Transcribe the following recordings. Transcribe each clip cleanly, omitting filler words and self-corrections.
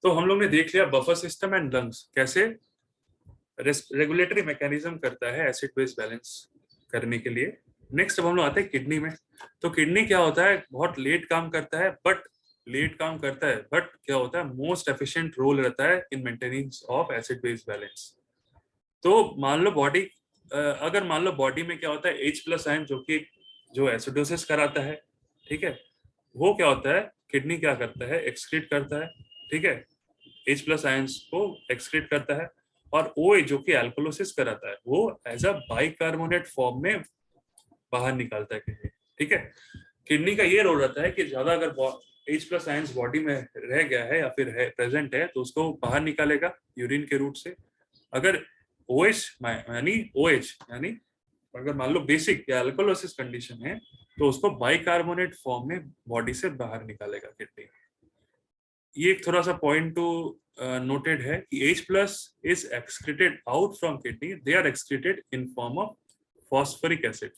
तो हम लोग ने देख लिया बफर सिस्टम एंड लंग्स कैसे रेगुलेटरी मैकेनिज्म करता है एसिड बेस बैलेंस करने के लिए। नेक्स्ट अब हम लोग आते हैं किडनी में। तो किडनी क्या होता है, बहुत लेट काम करता है, बट क्या होता है, मोस्ट एफिशिएंट रोल रहता है in maintenance of acid base balance. तो मान लो बॉडी, अगर मान लो बॉडी में क्या होता है, H+ आयन जो एसिडोसिस कराता है, ठीक है, वो क्या होता है, किडनी क्या करता है, एक्सक्रीट करता है, ठीक है, H+ आयंस को एक्सक्रीट करता है। और OH जो कि एल्कोलोसिस कराता है वो एज अ बाइकार्बोनेट फॉर्म में बाहर निकालता है किडनी, ठीक है। किडनी का ये रोल रहता है कि ज्यादा अगर H+ आयंस बॉडी में रह गया है या फिर है प्रेजेंट है तो उसको बाहर निकालेगा यूरिन के रूट से। अगर OH यानी अगर मान लो बेसिक या अल्कोलोसिस कंडीशन है तो उसको बाइकार्बोनेट फॉर्म में बॉडी से बाहर निकालेगा किडनी। ये एक थोड़ा सा पॉइंट टू नोटेड है कि H+ is excreted out from kidney, they are excreted in form of phosphoric acid.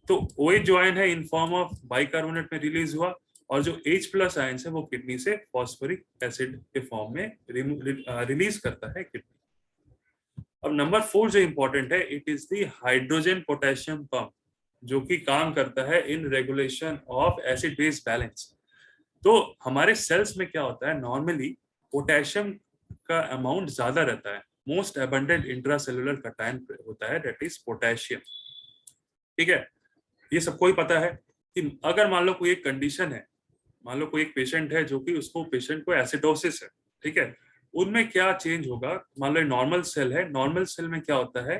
तो OH जो आयन है इन फॉर्म ऑफ बाइकार्बोनेट में रिलीज हुआ, और जो H+ आयन है वो किडनी से फॉस्फोरिक एसिड के फॉर्म में रिलीज करता है किडनी। अब नंबर 4 जो इंपॉर्टेंट है, it is the hydrogen potassium pump, जो कि काम करता है in regulation of acid base balance. तो हमारे सेल्स में क्या होता है, नॉर्मली पोटेशियम का अमाउंट ज्यादा रहता है, मोस्ट एबंडेंट इंट्रासेलुलर कैटायन होता है, दैट इज पोटेशियम, ठीक है। ये सबको ही पता है कि अगर मान लो कोई एक कंडीशन है, मान लो कोई एक पेशेंट है जो कि उसको पेशेंट को एसिडोसिस है, ठीक है, उनमें क्या चेंज होगा, मान लो नॉर्मल सेल है, नॉर्मल सेल में क्या होता है,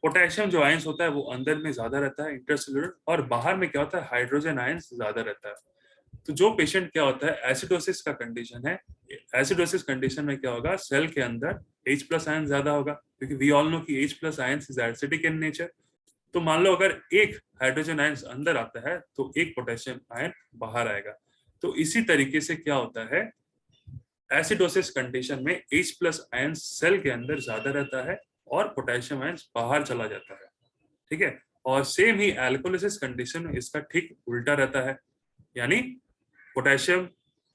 पोटेशियम जो आयंस होता है वो अंदर में ज्यादा रहता है इंटरसेलुलर, और बाहर में क्या होता है, हाइड्रोजन आयंस ज्यादा रहता है। तो जो पेशेंट क्या होता है, एसिडोसिस का कंडीशन है, एसिडोसिस कंडीशन में क्या होगा, सेल के अंदर H+ आयन ज्यादा होगा, क्योंकि वी ऑल नो कि H+ ions is acidic in nature. तो मान लो अगर एक हाइड्रोजन आयन अंदर आता है तो एक पोटेशियम आयन बाहर आएगा। तो इसी तरीके से क्या होता है, एसिडोसिस कंडीशन में H+ आयन सेल के अंदर ज्यादा रहता है और पोटेशियम आयन बाहर चला जाता है, ठीक है। और सेम ही एल्कोलिसिस कंडीशन में इसका ठीक उल्टा रहता है, यानी पोटेशियम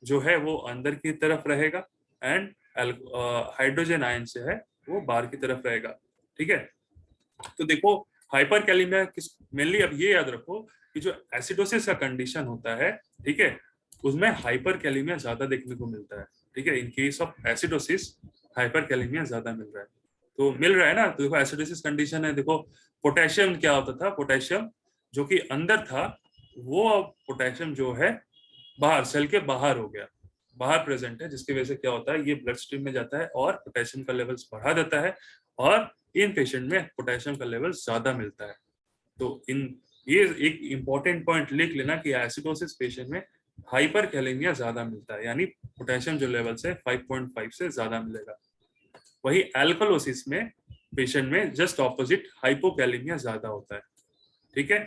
जो है वो अंदर की तरफ रहेगा एंड हाइड्रोजन आयन से है वो बाहर की तरफ रहेगा, ठीक है। तो देखो हाइपर कैलिमिया किस मेनली, अब ये याद रखो कि जो एसिडोसिस का कंडीशन होता है, ठीक है, उसमें हाइपर कैलिमिया ज्यादा देखने को मिलता है, ठीक है। In case of acidosis hyperkalemia ज्यादा मिल रहा है, तो मिल रहा है ना। तो देखो एसिडोसिस कंडीशन है, देखो पोटेशियम क्या होता था, पोटेशियम जो कि अंदर था वो अब पोटेशियम जो है बाहर सेल के बाहर हो गया, बाहर प्रेजेंट है, जिसकी वजह से क्या होता है, ये ब्लड स्ट्रीम में जाता है और पोटेशियम का लेवल्स बढ़ा देता है, और इन पेशेंट में पोटेशियम का लेवल ज्यादा मिलता है। तो इन ये एक इंपॉर्टेंट पॉइंट लिख लेना कि एसिडोसिस पेशेंट में हाइपर कैलेमिया ज्यादा मिलता है, यानी पोटेशियम जो लेवल से 5.5 से ज्यादा मिलेगा। वही एल्कलोसिस में पेशेंट में जस्ट ऑपोजिट हाइपोकैलेमिया ज्यादा होता है, ठीक है,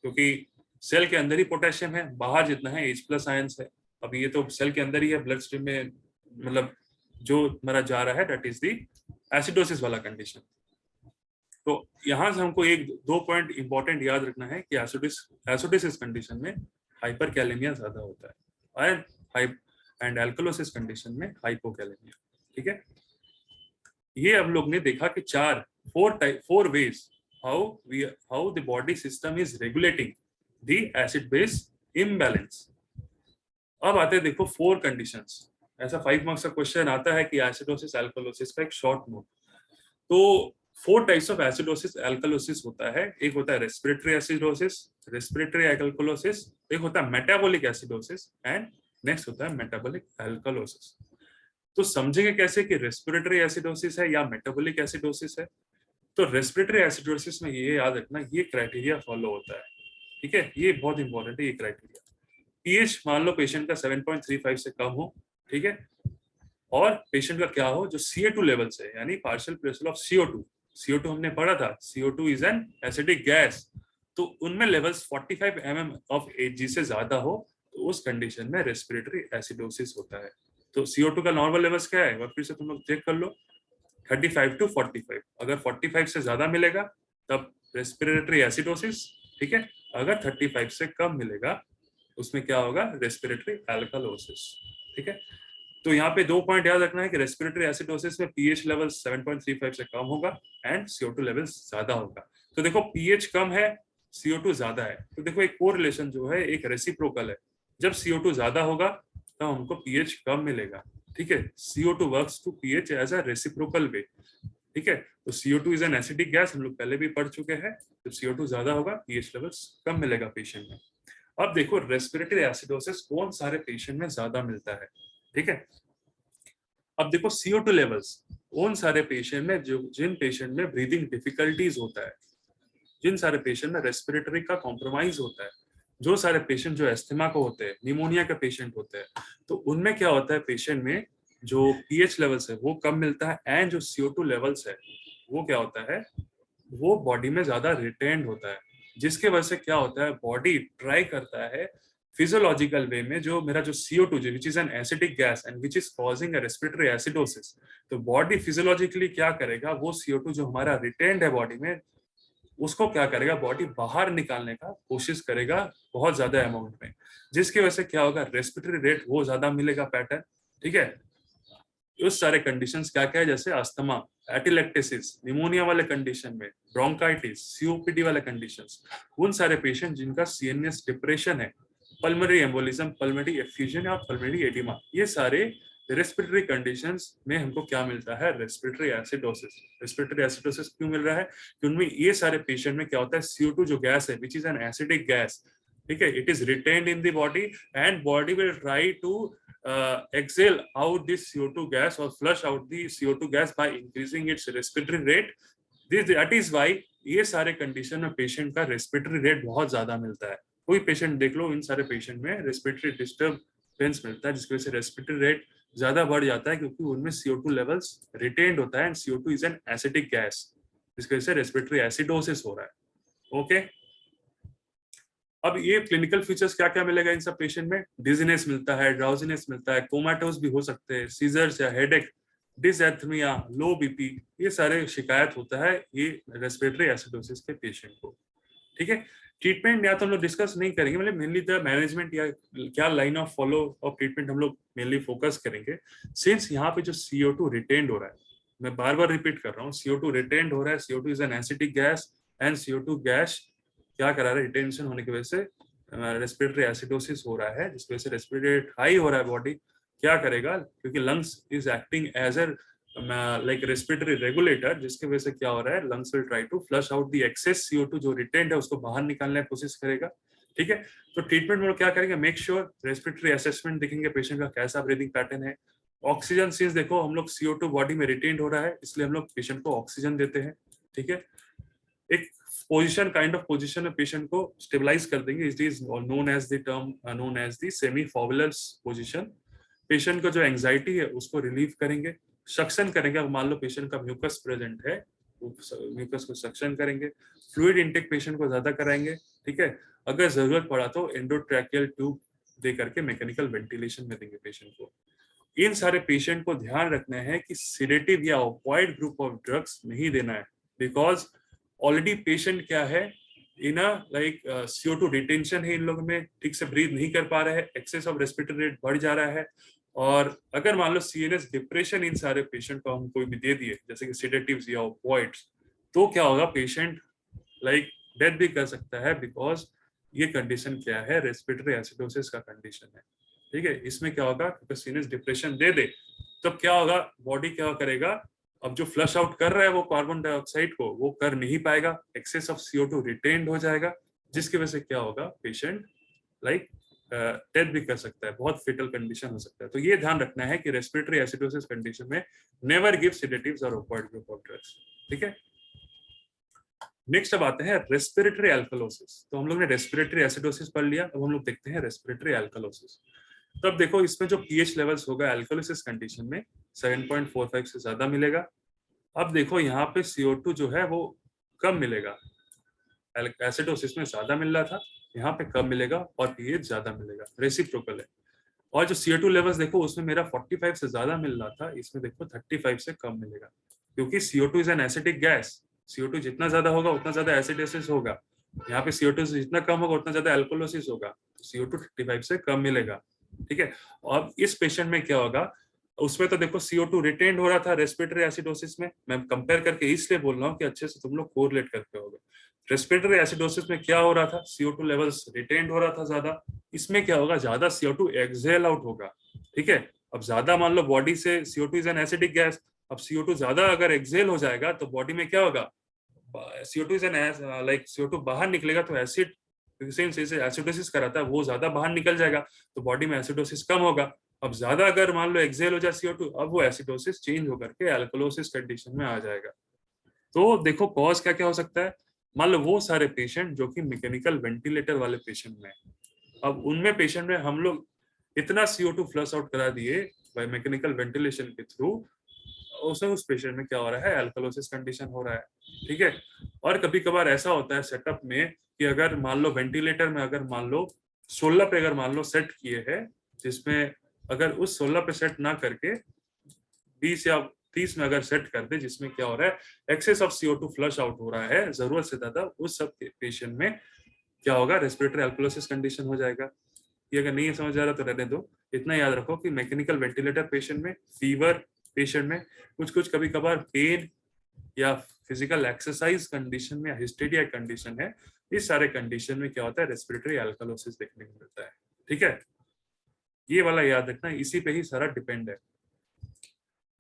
क्योंकि सेल के अंदर ही पोटेशियम है, बाहर जितना है H+ आयंस है। अब ये तो सेल के अंदर ही है, ब्लड स्ट्रीम में मतलब जो हमारा जा रहा है, दैट इज दी एसिडोसिस वाला कंडीशन। तो यहां से हमको एक दो पॉइंट इंपॉर्टेंट याद रखना है कि एसिडोसिस कंडीशन में हाइपर कैलेमिया ज्यादा होता है एंड एल्कलोसिस कंडीशन में हाइपोकैलेमिया, ठीक है। ये हम लोग ने देखा कि four veg how the body system is regulating the acid base imbalance. अब आते हैं देखो 4 कंडीशंस। ऐसा 5 मार्क्स का क्वेश्चन आता है कि एसिडोसिस एल्कलोसिस का एक शॉर्ट नोट। तो 4 टाइप्स ऑफ एसिडोसिस एल्कलोसिस होता है। एक होता है रेस्पिरेटरी एसिडोसिस, रेस्पिरेटरी एल्कलोसिस, एक होता है मेटाबॉलिक एसिडोसिस एंड नेक्स्ट होता है मेटाबॉलिक एल्कलोसिस। तो समझेंगे कैसे कि रेस्पिरेटरी एसिडोसिस है या मेटाबॉलिक एसिडोसिस है। तो रेस्पिरेटरी एसिडोसिस में ये याद रखना, ये क्राइटेरिया फॉलो होता है, ठीक है, ये बहुत इंपॉर्टेंट है ये क्राइटेरिया। पीएच मान लो पेशेंट का 7.35 से कम हो, ठीक है, और पेशेंट का क्या हो, जो CO2 लेवल से यानी पार्शियल प्रेशर ऑफ CO2 हमने पढ़ा था, CO2 is an acidic gas, तो उनमें लेवल्स 45 mm ऑफ Hg से ज्यादा हो तो उस कंडीशन में रेस्पिरेटरी एसिडोसिस होता है। तो CO2 का नॉर्मल लेवल्स क्या है, फिर से तुम लोग चेक कर लो, 35 to 45। अगर 45 से ज्यादा मिलेगा तब रेस्पिरेटरी एसिडोसिस, ठीक है। अगर 35 से कम मिलेगा उसमें क्या होगा, रेस्पिरेटरी एल्कलोसिस, ठीक है। तो यहाँ पे 2 पॉइंट याद रखना है कि रेस्पिरेटरी एसिडोसिस में पीएच लेवल 7.35 से कम होगा एंड CO2 लेवल ज्यादा होगा। तो देखो पीएच कम है, CO2 ज्यादा है, तो देखो एक कोरिलेशन जो है एक रेसिप्रोकल है। जब CO2 ज्यादा होगा तो हमको पीएच कम मिलेगा। ठीक है, CO2 works to pH as a reciprocal way. ठीक है, तो CO2 is an acidic gas, हम लोग पहले भी पढ़ चुके हैं। जब CO2 ज्यादा होगा पीएच लेवल्स कम मिलेगा पेशेंट में। अब देखो रेस्पिरेटरी एसिडोसिस कौन सारे पेशेंट में ज्यादा मिलता है। ठीक है, अब देखो CO2 लेवल्स उन सारे पेशेंट में जो जिन पेशेंट में ब्रीदिंग डिफिकल्टीज होता है, जिन सारे पेशेंट में रेस्पिरेटरी का कॉम्प्रोमाइज होता है, जो सारे पेशेंट जो एस्थमा को होते हैं, निमोनिया के पेशेंट होते हैं, तो उनमें क्या होता है पेशेंट में जो पीएच लेवल्स है वो कम मिलता है एंड जो CO2 लेवल्स है वो क्या होता है, वो बॉडी में ज्यादा रिटेन्ड होता है। जिसके वजह से क्या होता है, बॉडी ट्राई करता है फिजियोलॉजिकल वे में जो मेरा जो CO2 जो विच is an acidic gas and which is causing a respiratory acidosis, तो बॉडी फिजियोलॉजिकली क्या करेगा, वो CO2 जो हमारा रिटेन्ड है बॉडी में उसको क्या करेगा, बॉडी बाहर निकालने का कोशिश करेगा बहुत ज्यादा अमाउंट में, जिसकी वजह से क्या होगा, रेस्पिरेटरी रेट वो ज्यादा मिलेगा पैटर्न। ठीक है, उस सारे कंडीशंस क्या क्या है, जैसे अस्थमा, एटिलेक्टेसिस, निमोनिया वाले कंडीशन में, ब्रोंकाइटिस, COPD वाले कंडीशंस, उन सारे पेशेंट जिनका CNS डिप्रेशन है, पल्मोनरी एम्बोलिज्म, पल्मोनरी एफ्यूजन और पल्मोनरी एडिमा, ये सारे रेस्पिरेटरी कंडीशंस में हमको क्या मिलता है, रेस्पिरेटरी एसिडोसिस। रेस्पिरेटरी एसिडोसिस क्यों मिल रहा है, कि उनमें ये सारे पेशेंट में क्या होता है, CO2 जो गैस है which is an acidic gas, ठीक है, it is retained in the body and body will try to exhale out this CO2 gas or flush out the CO2 gas by increasing its respiratory rate. That is why ये सारे condition में patient का respiratory rate बहुत ज्यादा मिलता है। कोई patient देख लो, इन सारे पेशेंट में रेस्पिरेटरी डिस्टर्बेंस मिलता है, जिसकी वजह से रेस्पिरेटरी रेट ज्यादा बढ़ जाता है, क्योंकि उनमें CO2 लेवल्स रिटेन्ड होता है and CO2 is an acidic gas, जिसकी वजह से रेस्पिरेटरी एसिडोसिस हो रहा है। ओके, अब ये क्लिनिकल फीचर्स क्या क्या मिलेगा इन सब पेशेंट में, डिजीनेस मिलता है, ड्राउजीनेस मिलता है, कोमाटोस भी हो सकते हैं, सीजर्स या हेडेक, डिसएर्थमिया, लो बीपी, ये सारे शिकायत होता है ये रेस्पिरेटरी एसिडोसिस के पेशेंट को। ठीक है, ट्रीटमेंट या तो हम लोग डिस्कस नहीं करेंगे, मतलब मेनली द मैनेजमेंट या क्या line of follow of treatment हम लोग मेनली फोकस करेंगे। सिंस यहाँ पे जो CO2 रिटेन्ड हो रहा है, मैं बार बार रिपीट कर रहा हूँ, CO2 रिटेन्ड हो रहा है, CO2 is an acidic gas and CO2 gas क्या करा रहा है, रिटेंशन होने की वजह से रेस्पिरेटरी एसिडोसिस हो रहा है, जिसकी वजह से रेस्पिरेटरी रेट हाई हो रहा है। बॉडी क्या करेगा, क्योंकि lungs is acting as a like respiratory regulator, जिसकी वजह से क्या हो रहा है, lungs will try to flush out the excess CO2 जो रिटेन्ड है उसको बाहर निकालने की कोशिश करेगा। ठीक है, तो ट्रीटमेंट में क्या करेंगे, मेक श्योर रेस्पिरेटरी असेसमेंट देखेंगे पेशेंट का कैसा ब्रीदिंग पैटर्न है। ऑक्सीजन सिंस देखो हम लोग CO2 बॉडी में रिटेन्ड हो रहा है, इसलिए हम लोग पेशेंट को ऑक्सीजन देते हैं। ठीक है, एक पोजीशन काइंड ऑफ पोजीशन में पेशेंट को स्टेबलाइज कर देंगे, it is known as the term known as the semi Fowler position. Patient का जो एंजाइटी है उसको रिलीव करेंगे, सक्शन करेंगे। अगर मान लो पेशेंट का म्यूकस प्रेजेंट है, म्यूकस को सक्शन करेंगे, फ्लूइड इनटेक पेशेंट को ज्यादा कराएंगे। ठीक है, अगर जरूरत पड़ा तो एंडोट्रैकियल ट्यूब दे करके मैकेनिकल वेंटिलेशन में देंगे पेशेंट को। इन सारे पेशेंट को ध्यान रखना है कि सिडेटिव या ऑपोइड ग्रुप ऑफ ड्रग्स नहीं देना है, बिकॉज ऑलरेडी पेशेंट क्या है, इन लाइक CO2 रिटेंशन है, इन लोगों में ठीक से ब्रीथ नहीं कर पा रहे हैं, एक्सेस ऑफ रेस्पिरेटरी रेट बढ़ जा रहा है। और अगर मान लो CNS डिप्रेशन इन सारे पेशेंट को हम कोई भी दे दिए, जैसे कि सिडेटिव्स या ऑपोइड्स, तो क्या होगा, पेशेंट लाइक डेथ भी कर सकता है, बिकॉज ये कंडीशन क्या है, रेस्पिरेटरी एसिडोसिस का कंडीशन है। ठीक है, इसमें क्या होगा, CNS डिप्रेशन दे दे तब क्या होगा, बॉडी क्या करेगा, अब जो फ्लश आउट कर रहा है वो कार्बन डाइऑक्साइड को वो कर नहीं पाएगा, एक्सेस ऑफ CO2 रिटेन्ड हो जाएगा, जिसकी वजह से क्या होगा, पेशेंट लाइक डेथ भी कर सकता है, बहुत फेटल कंडीशन हो सकता है। तो ये ध्यान रखना है कि रेस्पिरेटरी एसिडोसिस कंडीशन में नेवर गिव सेडेटिव्स और ऑपोइड ग्रुप ऑफ ड्रग्स। ठीक है, नेक्स्ट अब आते हैं रेस्पिरेटरी एल्कलोसिस। तो हम लोग ने रेस्पिरेटरी एसिडोसिस पढ़ लिया, अब हम लोग देखते हैं रेस्पिरेटरी एल्कलोसिस। तो अब देखो इसमें जो पीएच लेवल्स होगा एल्कोलिसिस कंडीशन में 7.45 से ज्यादा मिलेगा। अब देखो यहाँ पे CO2 जो है वो कम मिलेगा, एसिडोसिस में ज्यादा मिल रहा था, यहाँ पे कम मिलेगा और पीएच ज्यादा मिलेगा, रेसिप्रोकल है। और जो CO2 लेवल्स देखो उसमें मेरा 45 से ज्यादा मिल रहा था, इसमें देखो 35 से कम मिलेगा, क्योंकि CO2 is an acidic gas. CO2 जितना ज्यादा होगा उतना ज्यादा एसिडोसिस होगा, यहाँ पे CO2 से जितना कम होगा उतना ज्यादा एल्कोलोसिस होगा। CO2 35 से कम मिलेगा। ठीक है, और इस पेशेंट में क्या होगा, उसमें तो देखो CO2 रिटेन हो रहा था रेस्पिरेटरी एसिडोसिस में, मैं कंपेयर करके इसलिए बोल रहा हूँ कि अच्छे से तुम लोग कोरिलेट करते होगे। रेस्पिरेटरी एसिडोसिस में क्या हो रहा था, CO2 लेवल्स रिटेन हो रहा था ज्यादा, इसमें क्या होगा, ज्यादा CO2 एक्सहेल आउट होगा, ठीक है। अब ज्यादा मान लो बॉडी से CO2 is an acidic gas, अब CO2 ज्यादा अगर एक्सहेल हो जाएगा तो बॉडी में क्या होगा, CO2 is N like CO2 बाहर निकलेगा तो एसिड एसिडोसिस कराता है वो ज्यादा बाहर निकल जाएगा, तो बॉडी में एसिडोसिस कम होगा। अब ज्यादा अगर मान लो एक्सहेल हो जाए CO2, अब वो एसिडोसिस चेंज होकर के अल्कलोसिस कंडीशन में आ जाएगा। तो देखो कॉज क्या क्या हो सकता है, मान लो वो सारे पेशेंट जो कि मैकेनिकल वेंटिलेटर वाले पेशेंट में, अब उनमें पेशेंट में हम लोग इतना CO2 फ्लश आउट करा दिए बाय मैकेनिकल वेंटिलेशन के थ्रू, उस पेशेंट में क्या हो रहा है, अल्कलोसिस कंडीशन हो रहा है, ठीक है। और कभी कभार ऐसा होता है सेटअप में कि अगर मान लो वेंटिलेटर में अगर मान लो 16 पे अगर मान लो सेट किए हैं, जिसमें अगर उस 16 पे सेट ना करके 20 या 30 में अगर सेट कर दे, जिसमें क्या हो रहा है, access of CO2 flush out हो रहा है जरूरत से ज्यादा, उस सब पेशेंट में क्या होगा, रेस्पिरेटरी अल्कोलोसिस कंडीशन हो जाएगा। ये अगर नहीं समझ आ रहा तो रहने दो, इतना याद रखो कि मैकेनिकल वेंटिलेटर पेशेंट में, फीवर पेशेंट में, कुछ कुछ कभी कभार पेन या फिजिकल एक्सरसाइज कंडीशन में, हिस्टेरिया कंडीशन है, इस सारे कंडीशन में क्या होता है, रेस्पिरेटरी अल्कोलोसिस देखने को मिलता है, ठीक है। ये वाला याद रखना, इसी पे ही सारा डिपेंड है।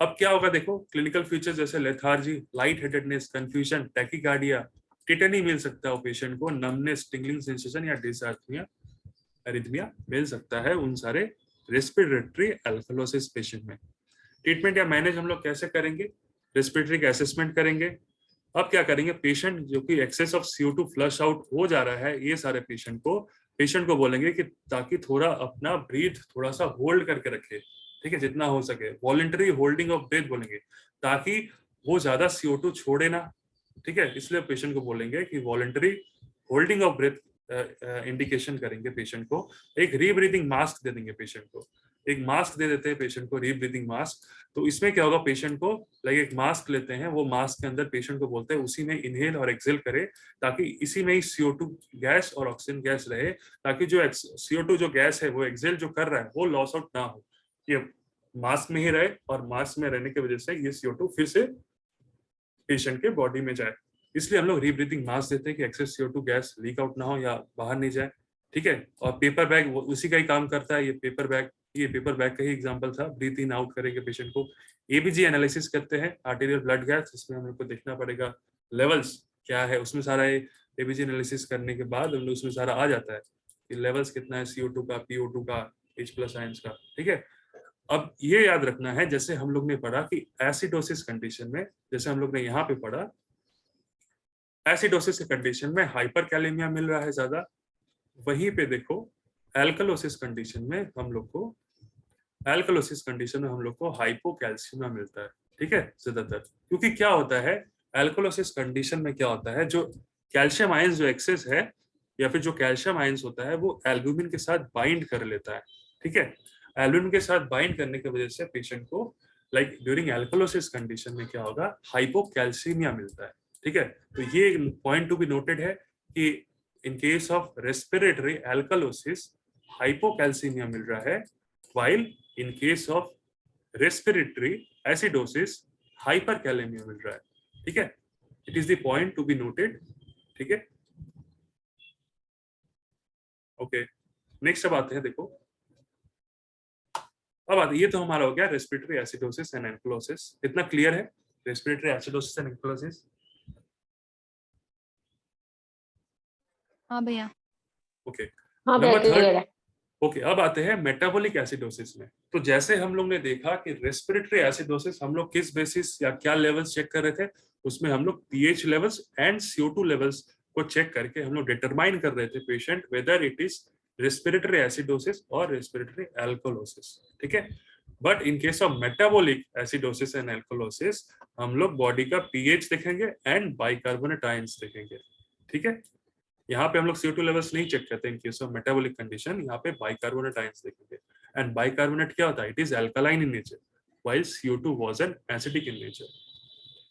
अब क्या होगा देखो, क्लिनिकल फीचर्स जैसे lethargy, light headedness, confusion, tachycardia, tetany मिल सकता है पेशेंट को, नमनेस, टिंगलिंग सेंसेशन या डिसआर्थमिया, एरिथमिया मिल सकता है उन सारे रेस्पिरेटरी अल्कोलोसिस पेशेंट में। ट्रीटमेंट या मैनेज हम लोग कैसे करेंगे, रेस्पिरेटरी का असेसमेंट करेंगे। अब क्या करेंगे, पेशेंट जो कि access of CO2 flush out हो जा रहा है, ये सारे पेशेंट को बोलेंगे कि ताकि थोड़ा अपना ब्रीथ थोड़ा सा होल्ड करके रखे, ठीक है, जितना हो सके वॉलंटरी होल्डिंग ऑफ ब्रेथ बोलेंगे, ताकि वो ज्यादा CO2 छोड़े ना, ठीक है। इसलिए पेशेंट को बोलेंगे कि voluntary holding of breath indication करेंगे पेशेंट को। एक रीब्रीदिंग मास्क दे देंगे पेशेंट को, एक मास्क दे देते हैं पेशेंट को, रीब्रीदिंग मास्क। तो इसमें क्या होगा, पेशेंट को लाइक एक मास्क लेते हैं, वो मास्क के अंदर पेशेंट को बोलते हैं उसी में इनहेल और एक्सेल करे, ताकि इसी में ही CO2 गैस और ऑक्सीजन गैस रहे, ताकि जो CO2 जो गैस है वो एक्सेल जो कर रहा है वो लॉस आउट ना हो, ये मास्क में ही रहे, और मास्क में रहने की वजह से ये CO2 फिर से पेशेंट के बॉडी में जाए। इसलिए हम लोग रीब्रीथिंग मास्क देते हैं कि access CO2 gas leak out ना हो या बाहर नहीं जाए, ठीक है। और पेपर बैग उसी का ही काम करता है, ये पेपर बैग का ही एग्जांपल था, ब्रीथ इन आउट करेंगे पेशेंट को। ABG एनालिसिस करते हैं, आर्टेरियल ब्लड गैस, इसमें हम लोग को देखना पड़ेगा लेवल्स क्या है, उसमें सारा ABG एनालिसिस करने के बाद हम लोग उसमें सारा आ जाता है कि लेवल्स कितना है CO2 का, PO2 का, H+ आयंस का, ठीक है। अब ये याद रखना है, जैसे हम लोग ने पढ़ा कि एसिडोसिस कंडीशन में, जैसे हम लोग ने यहाँ पे पढ़ा एसिडोसिस कंडीशन में हाइपर कैलेमिया मिल रहा है ज्यादा, वहीं पे देखो एल्कलोसिस कंडीशन में हम लोग को हाइपोकैल्सियमिया मिलता है, ठीक है, ज्यादातर। क्योंकि क्या होता है, एल्कलोसिस कंडीशन में क्या होता है, जो कैल्शियम आयंस जो एक्सेस है, या फिर जो कैल्शियम आयंस होता है वो एल्ब्यूमिन के साथ बाइंड कर लेता है, ठीक है। एल्ब्यूमिन के साथ बाइंड करने की वजह से पेशेंट को लाइक ड्यूरिंग एल्कलोसिस कंडीशन में क्या होगा, हाइपोकैल्सियमिया मिलता है, ठीक है। तो ये पॉइंट टू बी नोटेड है कि in case of respiratory alkalosis hypocalcaemia मिल रहा है, while in case of respiratory acidosis hyperkalemia मिल रहा है, ठीक है। It is the point to be noted, ठीक है। ओके, नेक्स्ट अब आते हैं, देखो अब आते, ये तो हमारा हो गया रेस्पिरेटरी एसिडोसिस एंड एंक्लोसिस। इतना क्लियर है, रेस्पिरेटरी एसिडोसिस एंड एंक्लोसिस? हाँ भैया। ओके, हाँ भैया नंबर क्लियर 3। है। ओके, अब आते हैं मेटाबॉलिक एसिडोसिस में। तो जैसे हम लोग ने देखा कि रेस्पिरेटरी एसिडोसिस हम लोग किस बेसिस या क्या लेवल्स चेक कर रहे थे, उसमें हम लोग pH levels and CO2 levels को चेक करके हम लोग डिटरमाइन कर रहे थे patient whether it is respiratory acidosis और रेस्पिरेटरी एल्कोलोसिस, ठीक है। But in case of metabolic acidosis and alkalosis हम लोग बॉडी का पीएच देखेंगे एंड बाइकार्बोनेट आयंस देखेंगे, ठीक है। यहाँ पे हम लोग CO2 लेवल्स नहीं चेक करते इन केस ऑफ मेटाबॉलिक कंडीशन, यहाँ पे बाइकार्बोनेट आयंस देखेंगे। एंड बाइकार्बोनेट क्या होता है, it is alkaline in nature, while CO2 was an acidic in nature,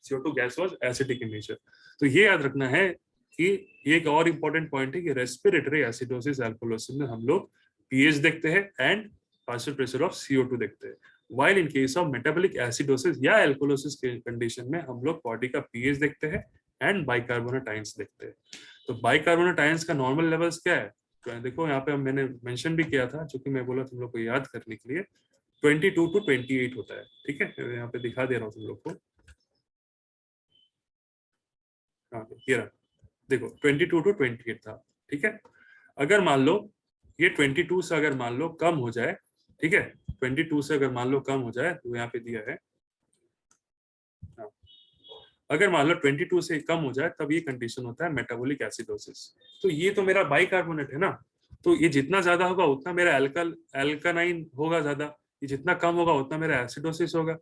CO2 gas was acidic in nature. तो ये याद रखना है कि ये एक और इंपॉर्टेंट पॉइंट है कि रेस्पिरेटरी एसिडोसिस एल्कोलोसिस में हम लोग पीएच देखते हैं and partial pressure of CO2 देखते हैं। while in case of metabolic acidosis या एल्कोलोसिस के कंडीशन में हम लोग बॉडी का पीएच देखते हैं एंड बाइकार्बोनेट आयंस देखते हैं। तो बाइकार्बोनेट आयंस का नॉर्मल लेवल्स क्या है, तो देखो यहाँ पे मैंने मेंशन भी किया था, जो कि मैं बोला तुम लोग को याद करने के लिए, 22 टू 28 होता है। ठीक है, यहाँ पे दिखा दे रहा हूँ तुम लोग को। हाँ ये रहा, देखो 22 टू 28 था। ठीक है, अगर मान लो ये 22 से अगर मान लो कम हो जाए, ठीक है, 22 से अगर मान लो कम हो जाए, तो यहाँ पे दिया है, हाँ, अगर मान लो 22 से कम हो जाए तब ये कंडीशन होता है मेटाबॉलिक एसिडोसिस। तो ये तो मेरा बाइकार्बोनेट है ना, तो ये जितना ज्यादा होगा उतना मेरा एल्कानाइन होगा ज्यादा, ये जितना कम होगा उतना मेरा एसिडोसिस होगा।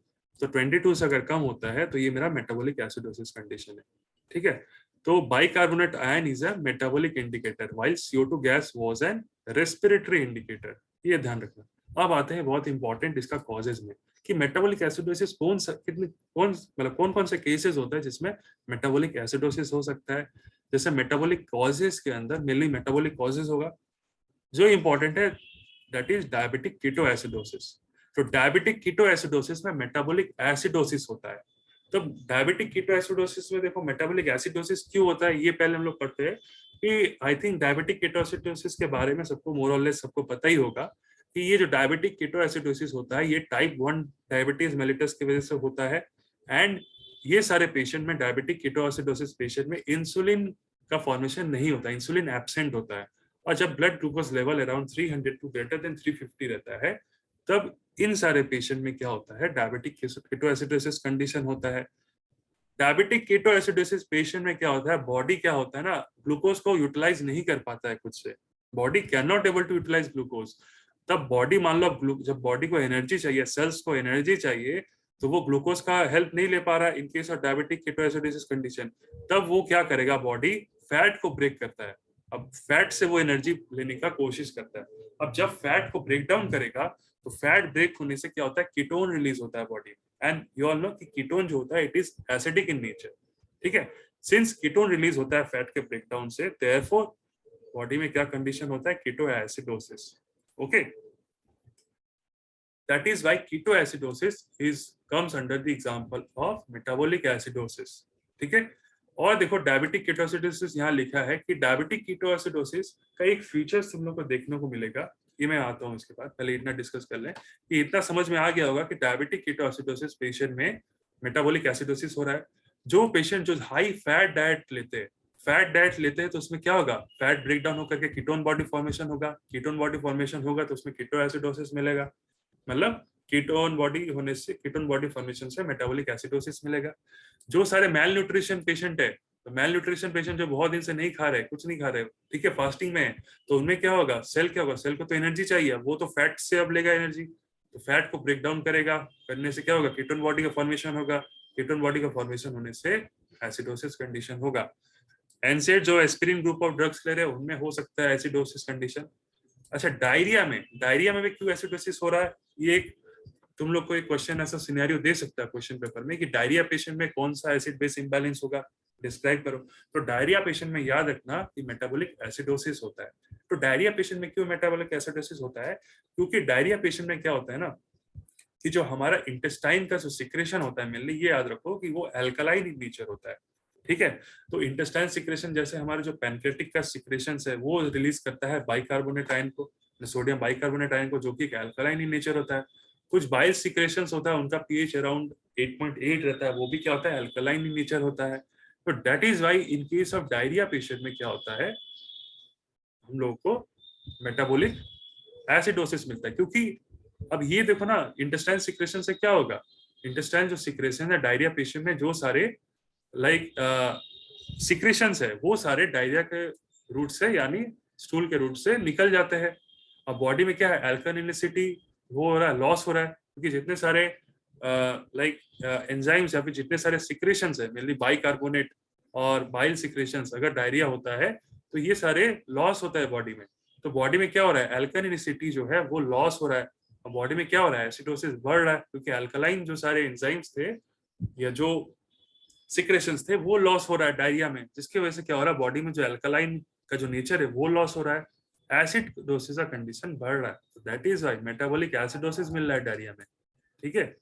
तो 22 से अगर कम होता है तो ये मेरा मेटाबॉलिक एसिडोसिस कंडीशन है। ठीक है, तो bicarbonate ion is a metabolic indicator while CO2 gas was an respiratory indicator. ये ध्यान रखना। अब आते हैं बहुत इंपॉर्टेंट इसका कॉजेज में, कि मेटाबॉलिक एसिडोसिस कौन कौन से केसेस होता है जिसमें मेटाबॉलिक एसिडोसिस हो सकता है। जैसे मेटाबॉलिक कॉजेज के अंदर मेनली मेटाबॉलिक कॉजेज होगा, जो इंपॉर्टेंट है दैट इज डायबिटिक कीटोएसिडोसिस। तो डायबिटिक कीटोएसिडोसिस में मेटाबॉलिक एसिडोसिस होता है। तो डायबिटिक कीटोएसिडोसिस में देखो मेटाबॉलिक एसिडोसिस क्यों होता है, ये पहले हम लोग पढ़ते हैं कि आई थिंक डायबिटिक कीटोएसिडोसिस के बारे में सबको मोर और लेस सबको पता ही होगा कि ये जो डायबिटिक कीटोएसिडोसिस होता है ये टाइप 1 डायबिटीज मेलिटस की वजह से होता है। एंड ये सारे पेशेंट में, डायबिटिक कीटोएसिडोसिस पेशेंट में इंसुलिन का फॉर्मेशन नहीं होता, इंसुलिन एब्सेंट होता है। और जब blood glucose level around 300 to greater than 350 रहता है, तब इन सारे पेशेंट में क्या होता है, डायबिटिक कीटोएसिडोसिस कंडीशन होता है। डायबिटिक कीटोएसिडोसिस पेशेंट में क्या होता है, बॉडी क्या होता है ना, ग्लूकोज को यूटिलाइज नहीं कर पाता है खुद से, body can not able to utilize glucose. तब बॉडी मान लो जब बॉडी को एनर्जी चाहिए, सेल्स को एनर्जी चाहिए, तो वो ग्लूकोज का हेल्प नहीं ले पा रहा इन case of diabetic ketoacidosis condition. तब वो क्या करेगा, बॉडी फैट को ब्रेक करता है। अब फैट से वो एनर्जी लेने का कोशिश करता है। अब जब फैट को ब्रेक डाउन करेगा तो फैट ब्रेक होने से क्या होता है, कीटोन रिलीज होता है body. And you all know कि कीटोन जो होता है it is acidic in nature. ठीक है, सिंस कीटोन रिलीज होता है फैट के ब्रेकडाउन से, देयरफॉर बॉडी में क्या कंडीशन होता है, ketoacidosis. Okay, that is why ketoacidosis is comes under the example of metabolic acidosis. ठीक है, और देखो डायबिटिक कीटोएसिडोसिस यहाँ लिखा है कि डायबिटिक कीटोएसिडोसिस का एक फीचर तुम लोग को देखने को मिलेगा। ये मैं आता हूँ इसके बाद, पहले इतना डिस्कस कर लें कि इतना समझ में आ गया होगा कि डायबिटिक कीटोएसिडोसिस पेशेंट में मेटाबॉलिक एसिडोसिस हो रहा है। जो पेशेंट जो हाई फैट डाइट लेते हैं, तो उसमें क्या होगा, फैट ब्रेक डाउन होकर के कीटोन बॉडी फॉर्मेशन होगा, कीटोन बॉडी फॉर्मेशन होगा तो उसमें कीटोएसिडोसिस मिलेगा, मतलब कीटोन बॉडी होने से, कीटोन बॉडी फॉर्मेशन से मेटाबॉलिक एसिडोसिस मिलेगा। जो सारे मेल न्यूट्रिशन पेशेंट है, तो मेल न्यूट्रिशन पेशेंट जो बहुत दिन से नहीं खा रहे, कुछ नहीं खा रहे, ठीक है, फास्टिंग में है, तो उनमें क्या होगा, सेल क्या होगा, सेल को तो एनर्जी चाहिए, वो तो फैट से अब लेगा एनर्जी, तो फैट को ब्रेक डाउन करेगा, करने से क्या होगा, कीटोन बॉडी का फॉर्मेशन होगा, कीटोन बॉडी का फॉर्मेशन होने से एसिडोसिस कंडीशन होगा। एनसेड जो एस्पिरिन ग्रुप ऑफ ड्रग्स ले रहे हैं उनमें हो सकता है एसिडोसिस कंडीशन। अच्छा, डायरिया में भी क्यों एसिडोसिस हो रहा है, ये एक तुम लोग को एक क्वेश्चन ऐसा सिनेरियो दे सकता है क्वेश्चन पेपर में कि डायरिया पेशेंट में कौन सा एसिड बेस इंबैलेंस होगा, डिस्क्राइब करो। तो डायरिया पेशेंट में याद रखना कि मेटाबॉलिक एसिडोसिस होता है। तो डायरिया पेशेंट में क्यों मेटाबॉलिक एसिडोसिस होता है, क्योंकि डायरिया पेशेंट में क्या होता है ना, कि जो हमारा इंटेस्टाइन का जो सिक्रेशन होता है, मेनली ये याद रखो कि वो एल्कलाइन इन नेचर होता है। ठीक है, तो इंटेस्टाइन सिक्रेशन जैसे हमारे जो पैनक्रेटिक का सिक्रेशन है वो रिलीज करता है बाइकार्बोनेट आयन को, सोडियम बाइकार्बोनेट आयन को, जो कि एल्कलाइन इन नेचर होता है। कुछ बाइल सिक्रेशंस होता है उनका पीएच अराउंड 8.8 रहता है, वो भी क्या होता है, अल्कलाइन इन नेचर होता है। तो that is why in case of diarrhoea patient में क्या होता है, हम लोगों को मेटाबॉलिक एसिडोसिस मिलता है। क्योंकि अब ये देखो ना, इंटेस्टाइन सिक्रेशन से क्या होगा, इंटेस्टाइन जो सिक्रेशन है डायरिया पेशेंट में, जो सारे लाइक सिक्रेशंस है वो सारे डायरिया के रूट से यानी स्टूल के रूट से निकल जाते हैं। अब बॉडी में क्या है, अल्कालिनिसिटी वो हो रहा है, लॉस हो रहा है, क्योंकि जितने सारे लाइक एंजाइम्स या फिर जितने सारे सिक्रेशंस है, मेनली बाइकार्बोनेट और बाइल सिक्रेशंस, अगर डायरिया होता है तो ये सारे लॉस होता है बॉडी में। तो बॉडी में क्या हो रहा है, अल्कालिनिसिटी जो है वो लॉस हो रहा है, और बॉडी में क्या हो रहा है, एसिडोसिस बढ़ रहा है, क्योंकि अल्कलाइन जो सारे एंजाइम्स थे या जो सिक्रेशंस थे वो लॉस हो रहा है डायरिया में, जिसकी वजह से क्या हो रहा है, बॉडी में जो अल्कलाइन का जो नेचर है वो लॉस हो रहा है, एसिडोसिस का कंडीशन बढ़ रहा है। That is why metabolic acidosis मिल रहा है डायरिया में। ठीक है।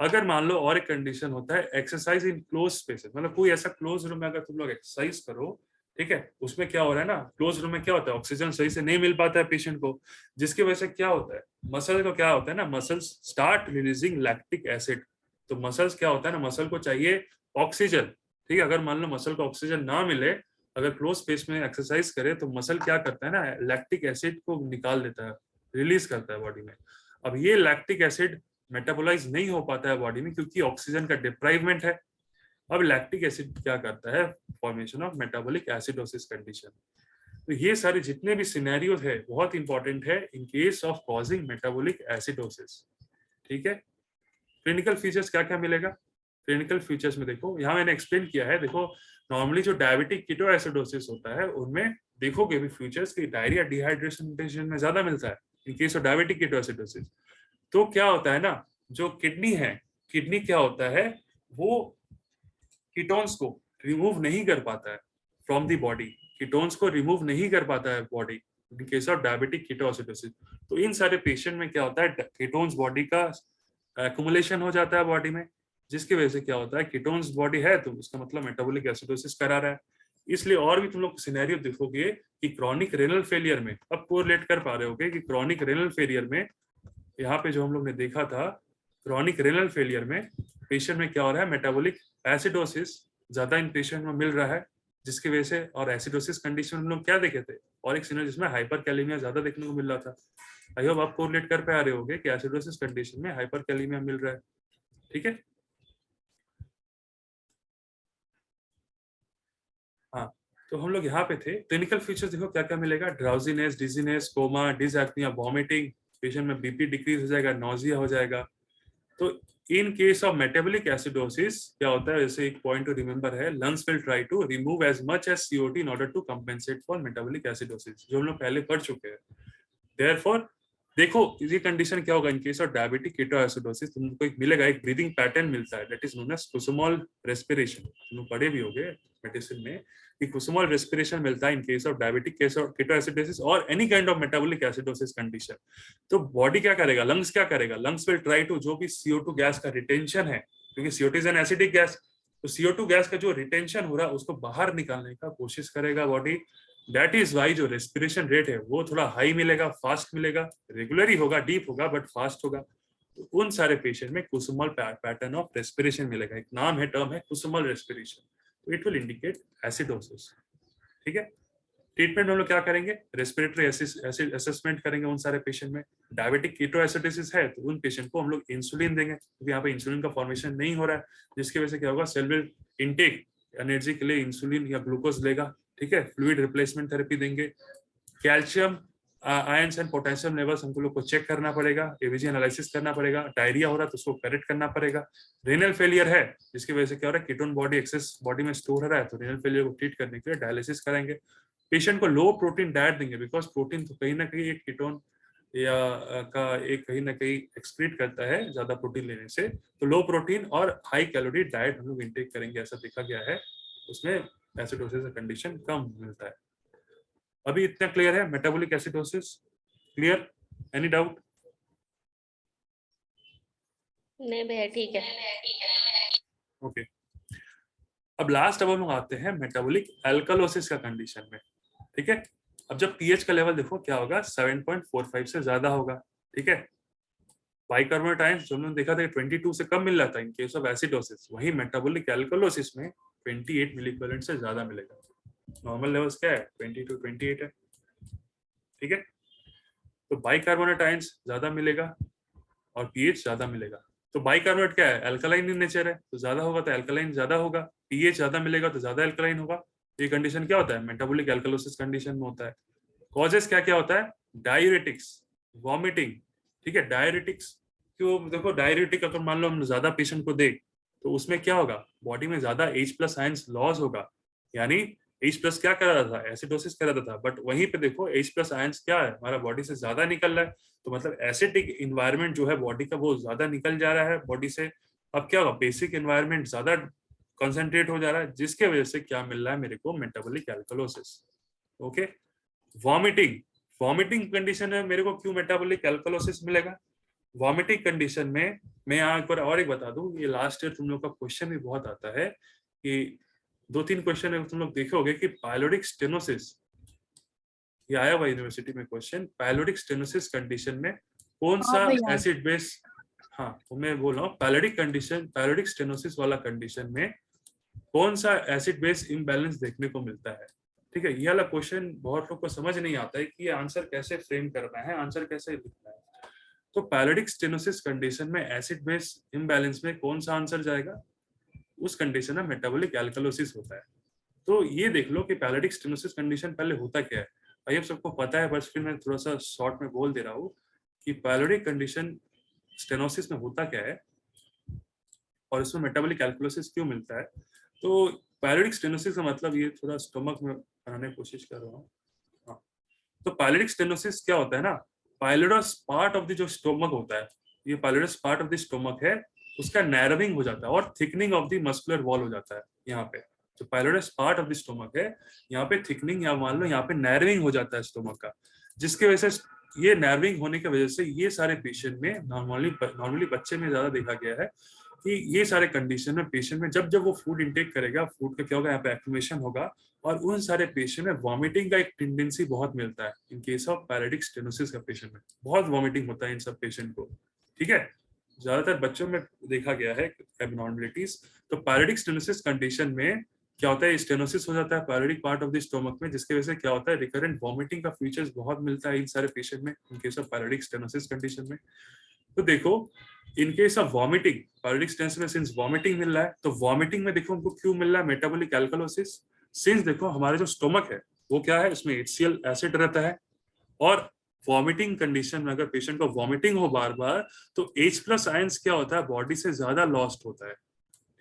अगर मान लो और एक कंडीशन होता है एक्सरसाइज इन क्लोज स्पेसेस, मतलब कोई ऐसा क्लोज रूम में अगर तुम लोग एक्सरसाइज करो, ठीक है, उसमें क्या हो रहा है ना, क्लोज रूम में क्या होता है, ऑक्सीजन सही से नहीं मिल पाता है पेशेंट को, जिसकी वजह से क्या होता है, मसल को क्या होता है ना, muscles start releasing lactic acid. तो मसल्स क्या होता है ना, मसल को चाहिए ऑक्सीजन, ठीक है। अगर मान लो मसल को ऑक्सीजन ना मिले, अगर क्लोज स्पेस में एक्सरसाइज करे, तो मसल क्या करता है ना, लैक्टिक एसिड को निकाल देता है, रिलीज करता है बॉडी में। अब ये लैक्टिक एसिड मेटाबोलाइज नहीं हो पाता है बॉडी में, क्योंकि ऑक्सीजन का डिप्राइवमेंट है। अब लैक्टिक एसिड क्या करता है, formation of metabolic acidosis condition. तो ये सारे जितने भी सिनेरियोज है बहुत इंपॉर्टेंट है in case of causing metabolic acidosis, ठीक है। क्लिनिकल फीचर्स क्या क्या मिलेगा, क्लिनिकल फीचर्स में देखो, यहाँ मैंने एक्सप्लेन किया है। देखो नॉर्मली जो डायबिटिक कीटोएसिडोसिस होता है उनमें देखोगे भी फीचर्स की डायरिया डिहाइड्रेशन में ज्यादा मिलता है in case of diabetic ketoacidosis. तो क्या होता है ना, जो किडनी है, किडनी क्या होता है, वो कीटोन्स को रिमूव नहीं कर पाता है फ्रॉम द बॉडी, कीटोन्स को रिमूव नहीं कर पाता है body in case of diabetic ketoacidosis. तो इन सारे पेशेंट में क्या होता है, कीटोन्स बॉडी का एक्युमुलेशन हो जाता है बॉडी में, जिसकी वजह से क्या होता है, कीटोन्स बॉडी है तो उसका मतलब मेटाबॉलिक एसिडोसिस करा रहा है। इसलिए और भी तुम लोग सिनेरियो देखोगे कि क्रॉनिक रेनल फेलियर में, अब कोरिलेट कर पा रहे होगे कि क्रॉनिक रेनल फेलियर में, यहाँ पे जो हम लोग ने देखा था, क्रॉनिक रेनल फेलियर में पेशेंट में क्या हो रहा है, मेटाबॉलिक एसिडोसिस ज्यादा इन पेशेंट में मिल रहा है, जिसकी वजह से, और एसिडोसिस कंडीशन हम लोग क्या देखे थे, और एक सिनेरियो जिसमें हाइपर कैलेमिया ज्यादा देखने को मिल रहा था। आई होप आप कोरिलेट कर पा रहे होगे कि एसिडोसिस कंडीशन में हाइपर कैलेमिया मिल रहा है, ठीक है। हाँ, तो हम लोग यहाँ पे थे। क्लिनिकल फीचर्स देखो क्या क्या मिलेगा, drowsiness, dizziness, coma, dyspnoea, vomiting, patient में बीपी डिक्रीज हो जाएगा, नॉजिया हो जाएगा। तो in case of metabolic acidosis क्या होता है, जैसे एक पॉइंट टू रिमेंबर है, lungs will try to remove as much as CO2 in order to compensate for metabolic acidosis, जो हम लोग पहले पढ़ चुके हैं। देयरफॉर देखो ये कंडीशन क्या होगा, in case of diabetic ketoacidosis तुमको एक मिलेगा, एक ब्रीदिंग पैटर्न मिलता है, that is known as Kussmaul respiration. तुम पढ़े भी होगे मेडिसिन में कि कुसुमोल रेस्पिरेशन मिलता है in case of diabetic ketoacidosis और any kind of metabolic acidosis condition. तो बॉडी क्या करेगा, लंग्स क्या करेगा, लंग्स विल ट्राई टू, जो भी CO2 गैस का रिटेंशन है, क्योंकि CO2 is an acidic gas, तो CO2 गैस का जो रिटेंशन हो रहा है उसको बाहर निकालने का कोशिश करेगा बॉडी। दैट इज वाई जो रेस्पिरेशन रेट है वो थोड़ा हाई मिलेगा, फास्ट मिलेगा, रेगुलर ही होगा, डीप होगा बट फास्ट होगा। तो उन सारे पेशेंट में कुसुमल पैटर्न ऑफ रेस्पिरेशन मिलेगा, एक नाम है, टर्म है कुसुमल रेस्पिरेशन, तो इट विल इंडिकेट एसिडोसिस, ठीक है। ट्रीटमेंट में हम लोग क्या करेंगे, रेस्पिरेटरी असेसमेंट करेंगे उन सारे पेशेंट में। डायबिटिक कीटोएसिडोसिस है तो उन पेशेंट को हम लोग इंसुलिन देंगे, क्योंकि यहाँ पे इंसुलिन का फॉर्मेशन नहीं हो रहा है, जिसकी वजह से क्या होगा, सेल विल इनटेक एनर्जी के लिए इंसुलिन या ग्लूकोज लेगा, ठीक है। फ्लूइड रिप्लेसमेंट थेरेपी देंगे। Calcium ions and potassium levels हमको लोग को चेक करना पड़ेगा, एवीजी एनालिसिस करना पड़ेगा, डायरिया हो रहा है तो उसको करेक्ट करना पड़ेगा। रेनल फेलियर है जिसकी वजह से क्या हो रहा है, कीटोन बॉडी एक्सेस बॉडी में स्टोर हो रहा है, तो रेनल फेलियर को ट्रीट करने के लिए डायलिसिस करेंगे। पेशेंट को लो प्रोटीन डाइट देंगे, बिकॉज प्रोटीन तो कहीं ना कहीं एक कीटोन या का एक कहीं ना कहीं एक्सक्रीट करता है ज्यादा प्रोटीन लेने से, तो लो प्रोटीन और हाई कैलोरी डाइट हम लोग इंटेक करेंगे, ऐसा देखा गया है, उसमें एसिडोसिस का कंडीशन कम मिलता है। अभी इतना क्लियर है, metabolic acidosis clear, any doubt? नहीं भैया ठीक है। ओके, अब लास्ट अब हम लोग आते हैं मेटाबॉलिक एल्कलोसिस का कंडीशन में, ठीक है। अब जब पीएच का लेवल देखो क्या होगा, 7.45 से ज्यादा होगा, ठीक है। बाइकार्बोनेट आयंस जो हमने देखा था 22 से कम मिल रहा था इन केस ऑफ एसिडोसिस, वही मेटाबॉलिक एल्कलोसिस में 28 मिलीक्वलेंट से ज्यादा मिलेगा। नॉर्मल लेवल्स क्या है, 20 to 28 है, ठीक है। तो बाइकार्बोनेट आयंस ज्यादा मिलेगा और पीएच ज्यादा मिलेगा। तो बाइकार्बोनेट क्या है, अल्कलाइन इन नेचर है, तो ज्यादा होगा तो अल्कलाइन ज्यादा होगा, पीएच ज्यादा मिलेगा तो ज्यादा अल्कलाइन होगा। ये कंडीशन क्या होता है, मेटाबॉलिक एल्कलोसिस कंडीशन में होता है। कॉजेस क्या क्या होता है, डायूरेटिक्स, वॉमिटिंग, ठीक है। डायूरेटिक्स क्यों, देखो डायूरेटिक अगर मान लो हम ज्यादा पेशेंट को दे तो उसमें क्या होगा, बॉडी में ज्यादा H+ आयंस लॉस होगा, यानी H+ क्या कर रहा था, एसिडोसिस कर रहा था, बट वहीं पे देखो H+ आयंस क्या है, हमारा बॉडी से ज्यादा निकल रहा है, तो मतलब एसिडिक इन्वायरमेंट जो है बॉडी का वो ज्यादा निकल जा रहा है बॉडी से। अब क्या होगा, बेसिक इन्वायरमेंट ज्यादा कंसंट्रेट हो जा रहा है, जिसके वजह से क्या मिल रहा है मेरे को, metabolic alkalosis, okay. Vomiting, vomiting condition में मेरे को क्यों मेटाबॉलिक एल्कलोसिस मिलेगा, वॉमिटिंग कंडीशन में मैं यहाँ एक बार और एक बता दूं, ये लास्ट ईयर तुम लोग का क्वेश्चन भी बहुत आता है कि 2-3 क्वेश्चन तुम लोग देखोगे कि पायलोडिक स्टेनोसिस, ये आया हुआ यूनिवर्सिटी में क्वेश्चन, पायलोडिक स्टेनोसिस कंडीशन में कौन हाँ सा भैया। एसिड बेस, हाँ तो मैं बोल रहा हूँ पायलोडिक कंडीशन, पायलोडिक स्टेनोसिस वाला कंडीशन में कौन सा एसिड बेस इम्बैलेंस देखने को मिलता है। ठीक है, ये वाला क्वेश्चन बहुत लोग को समझ नहीं आता है कि ये आंसर कैसे फ्रेम करना है, आंसर कैसे लिखना है। तो पैरेडिक स्टेनोसिस कंडीशन में एसिड बेस इम्बैलेंस में कौन सा आंसर जाएगा, उस कंडीशन में मेटाबॉलिक एल्कलोसिस होता है। तो ये देख लो कि पैरेडिक स्टेनोसिस कंडीशन पहले होता क्या है, भाई अब सबको पता है, बस फिर मैं थोड़ा सा शॉर्ट में बोल दे रहा हूँ कि पैरेडिक कंडीशन स्टेनोसिस में होता क्या है और इसमें मेटाबॉलिक एल्कलोसिस क्यों मिलता है। तो पैरेडिक स्टेनोसिस का मतलब, ये थोड़ा स्टमक में बनाने की कोशिश कर रहा हूँ। हाँ, तो पैरेडिक स्टेनोसिस क्या होता है ना, पायलोडस पार्ट ऑफ द जो स्टोमक होता है, ये पायलोडस पार्ट ऑफ द स्टोमक है, उसका नैरोविंग हो जाता है और thickening of the muscular wall हो जाता है। यहाँ पे जो पायलोडस पार्ट ऑफ द स्टोमक है, यहाँ पे थिकनिंग या मान लो यहाँ पे नैरोविंग हो जाता है स्टोमक का, जिसकी वजह से, ये नैरोविंग होने की वजह से ये सारे पेशेंट में नॉर्मली बच्चे में ज्यादा देखा गया है कि ये सारे कंडीशन में पेशेंट में जब जब वो फूड इंटेक करेगा, फूड का क्या होगा, यहाँ पे एक्टिवेशन होगा और उन सारे पेशेंट में वॉमिटिंग का एक टेंडेंसी बहुत मिलता है। In case of pyloric stenosis का पेशेंट में बहुत वॉमिटिंग होता है इन सब पेशेंट को। ठीक है, ज्यादातर बच्चों में देखा गया है एबनॉर्मलिटीज। तो पैरेडिक स्टेनोसिस कंडीशन में क्या होता है, स्टेनोसिस हो जाता है पैरेडिक पार्ट ऑफ द स्टोमक में, जिसकी वजह से क्या होता है, रिकरेंट वॉमिटिंग का फीचर्स बहुत मिलता है इन सारे पेशेंट में in case of pyloric stenosis condition में। तो देखो, in case of vomiting, pyloric stenosis में सिंस वॉमिटिंग मिल रहा है, तो वॉमिटिंग में देखो हमको क्यों मिल रहा है, मेटाबॉलिक एल्कलोसिस। सिंस देखो हमारे जो स्टोमक है वो क्या है, उसमें HCl एसिड रहता है और वॉमिटिंग कंडीशन में अगर पेशेंट को वॉमिटिंग हो बार बार, तो H+ आयंस क्या होता है, बॉडी से ज्यादा लॉस्ट होता है।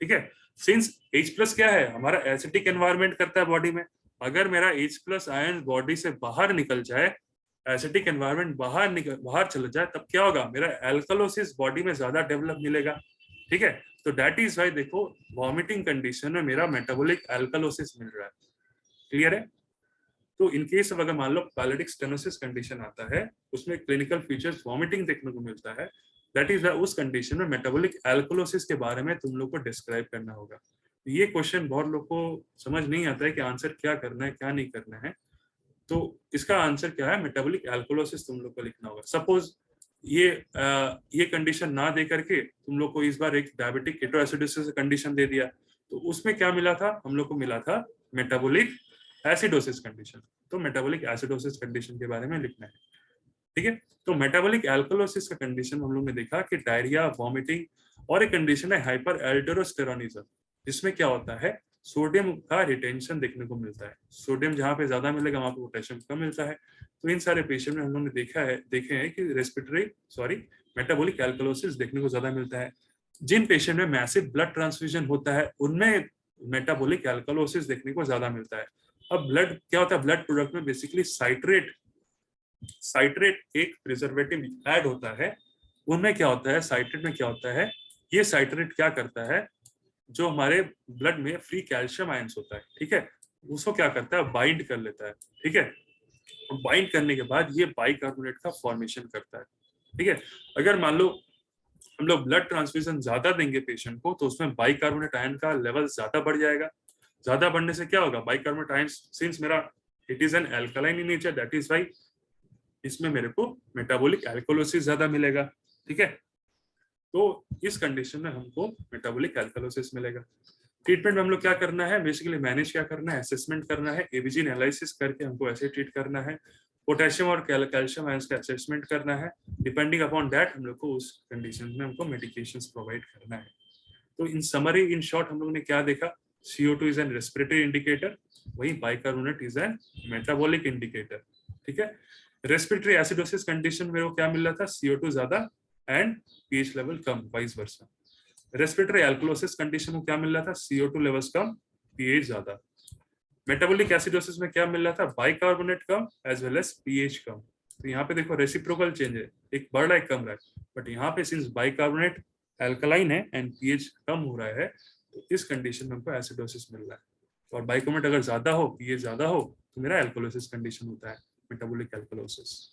ठीक है, सिंस H+ क्या है, हमारा एसिडिक एनवायरनमेंट करता है बॉडी में, अगर मेरा H+ आयन बॉडी से बाहर निकल जाए, एसिडिक एनवायरनमेंट बाहर चला जाए, तब क्या होगा, मेरा एल्कलोसिस बॉडी में ज्यादा डेवलप मिलेगा। ठीक है, तो दैट इज वाई देखो वॉमिटिंग कंडीशन में मेरा मेटाबॉलिक एल्कलोसिस मिल रहा है। क्लियर है। तो इन केस अगर मान लो पैरेडिक स्टेनोसिस कंडीशन आता है, उसमें क्लिनिकल फीचर्स वॉमिटिंग देखने को मिलता है, दैट इज उस कंडीशन में मेटाबॉलिक एल्कलोसिस के बारे में तुम लोग को डिस्क्राइब करना होगा। ये क्वेश्चन बहुत लोग को समझ नहीं आता है कि आंसर क्या करना है क्या नहीं करना है। तो इसका आंसर क्या है, मेटाबॉलिक एल्कोलोसिस तुम लोग को लिखना होगा। सपोज ये कंडीशन ना दे करके तुम लोग को इस बार एक डायबिटिक केटोएसिडोसिस कंडीशन दे दिया, तो उसमें क्या मिला था, हम लोग को मिला था मेटाबॉलिक एसिडोसिस कंडीशन। तो मेटाबॉलिक एसिडोसिस कंडीशन के बारे में लिखना है। ठीक है, तो मेटाबॉलिक एल्कोलोसिस का कंडीशन हम लोग ने देखा कि डायरिया, वॉमिटिंग, और एक कंडीशन है हाइपर एल्डोस्टेरोनिज्म, जिसमें क्या होता है, सोडियम का रिटेंशन देखने को मिलता है। सोडियम जहाँ पे ज्यादा मिलेगा वहां पे पोटेशियम कम मिलता है। तो इन सारे पेशेंट में हम लोग ने देखे हैं कि मेटाबॉलिक एल्कलोसिस देखने को ज्यादा मिलता है। जिन पेशेंट में मैसिव ब्लड ट्रांसफ्यूजन होता है उनमें मेटाबॉलिक एल्कलोसिस देखने को ज्यादा मिलता है। अब ब्लड क्या होता है, ब्लड प्रोडक्ट में बेसिकली साइट्रेट एक प्रिजर्वेटिव ऐड होता है। उनमें क्या होता है, साइट्रेट में क्या होता है, ये साइट्रेट क्या करता है, जो हमारे ब्लड में फ्री कैल्शियम आयंस होता है, ठीक है, उसको क्या करता है, बाइंड कर लेता है। ठीक है, बाइंड करने के बाद ये बाइकार्बोनेट का फॉर्मेशन करता है। ठीक है, अगर मान लो हम लोग ब्लड ट्रांसफ्यूजन ज्यादा देंगे पेशेंट को, तो उसमें बाइकार्बोनेट आयन का लेवल ज्यादा बढ़ जाएगा। ज्यादा बढ़ने से क्या होगा, बाइकार्बोनेट आयन, सिंस मेरा it is an alkaline in nature, that is why इसमें मेरे को मेटाबॉलिक एल्कोलोसिस ज्यादा मिलेगा। ठीक है, तो इस कंडीशन में हमको मेटाबॉलिक एल्कलोसिस मिलेगा। ट्रीटमेंट में हम लोग क्या करना है, बेसिकली मैनेज क्या करना है, असेसमेंट करना है, एबीजी एनालिसिस करके हमको ऐसे ट्रीट करना है, पोटेशियम और कैल्शियम आयंस का असेसमेंट करना है। डिपेंडिंग अपॉन दैट हम लोग को उस कंडीशन में हमको मेडिकेशंस प्रोवाइड करना है। तो इन समरी, इन शॉर्ट, हम लोग ने क्या देखा, CO2 is an respiratory indicator, वही bicarbonate is an metabolic indicator. ठीक है, रेस्पिरेटरी एसिडोसिस कंडीशन में वो क्या मिल रहा था, CO2 ज्यादा and pH level come, vice versa. Respiratory alkalosis condition में क्या मिल रहा था, CO2 लेवल्स कम, pH ज्यादा। मेटाबॉलिक एसिडोसिस में क्या मिल रहा था, बाइकार्बोनेट कम एज वेल एज pH कम। तो यहाँ पे देखो रेसिप्रोकल चेंज है, एक बढ़ रहा है कम रहा है, बट यहाँ पे सिंस बाइकार्बोनेट एल्कलाइन है एंड pH कम हो रहा है, तो इस कंडीशन में हमको एसिडोसिस मिल रहा है। और बाइकार्बोनेट अगर ज्यादा हो, pH ज्यादा हो, तो मेरा एल्कोलोसिस कंडीशन होता है, मेटाबॉलिक एल्कोलोसिस।